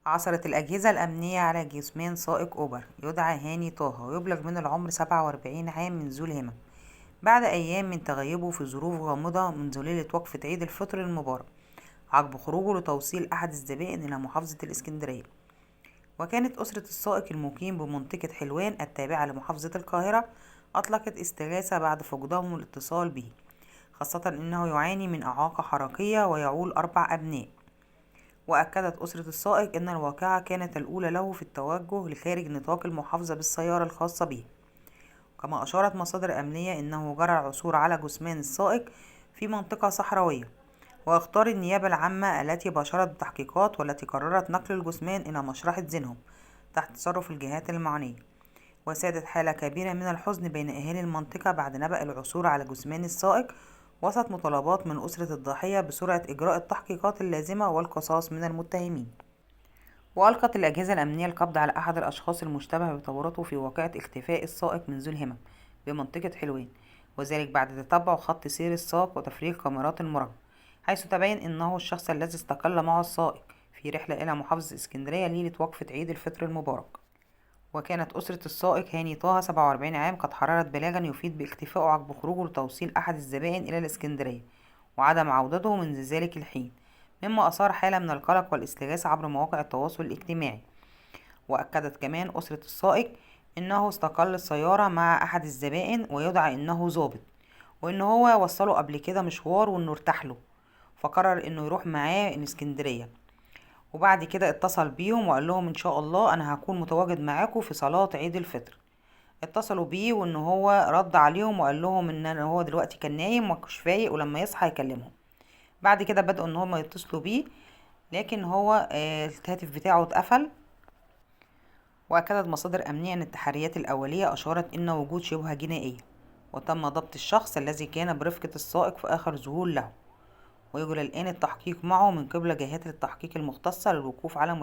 عثرت الأجهزة الأمنية على جثمان سائق أوبر يدعى هاني طه، ويبلغ من العمر 47 عام، من ذو الهمم، بعد أيام من تغيبه في ظروف غامضة منذ ليلة وقفة عيد الفطر المبارك، عقب خروجه لتوصيل أحد الزبائن إلى محافظة الإسكندرية. وكانت أسرة السائق المقيم بمنطقة حلوان التابعة لمحافظة القاهرة أطلقت استغاثة بعد فقدهم الاتصال به، خاصة أنه يعاني من إعاقة حركية ويعول 4 أبناء. وأكدت أسرة السائق أن الواقعة كانت الأولى له في التوجه لخارج نطاق المحافظة بالسيارة الخاصة به. كما أشارت مصادر أمنية أنه جرى العثور على جثمان السائق في منطقة صحراوية، واختار النيابة العامة التي باشرت التحقيقات والتي قررت نقل الجثمان إلى مشرحة زينهم تحت تصرف الجهات المعنية. وسادت حالة كبيرة من الحزن بين أهالي المنطقة بعد نبأ العثور على جثمان السائق، وسط مطالبات من أسرة الضحية بسرعة إجراء التحقيقات اللازمة والقصاص من المتهمين. وألقت الأجهزة الأمنية القبض على أحد الأشخاص المشتبه بتورطه في واقعة اختفاء السائق من ذو الهمم بمنطقة حلوان، وذلك بعد تتبع خط سير السائق وتفريغ كاميرات المراقبة، حيث تبين أنه الشخص الذي استقل معه السائق في رحلة إلى محافظة اسكندرية ليلة وقفة عيد الفطر المبارك. وكانت أسرة السائق هاني طه 47 عام قد حررت بلاغا يفيد باختفائه عقب خروجه لتوصيل أحد الزبائن إلى الإسكندرية وعدم عودته منذ ذلك الحين، مما أثار حالة من القلق والاستغاثة عبر مواقع التواصل الاجتماعي. وأكدت كمان أسرة السائق أنه استقل السيارة مع أحد الزبائن ويدعى أنه ضابط، وأنه هو وصله قبل كده مشوار وأنه ارتاحله، فقرر أنه يروح معاه الإسكندرية. وبعد كده اتصل بيهم وقال لهم إن شاء الله أنا هكون متواجد معاكم في صلاة عيد الفطر. اتصلوا بيه وان هو رد عليهم وقال لهم ان هو دلوقتي كان نايم ومش فايق ولما يصحى يكلمهم. بعد كده بدأوا ان هم يتصلوا بيه، لكن هو الهاتف بتاعه اتقفل. وأكدت مصادر أمنية أن التحريات الأولية أشارت إن وجود شبهة جنائية، وتم ضبط الشخص الذي كان برفقة السائق في آخر ظهور له، ويجرى الآن التحقيق معه من قبل جهات التحقيق المختصة للوقوف على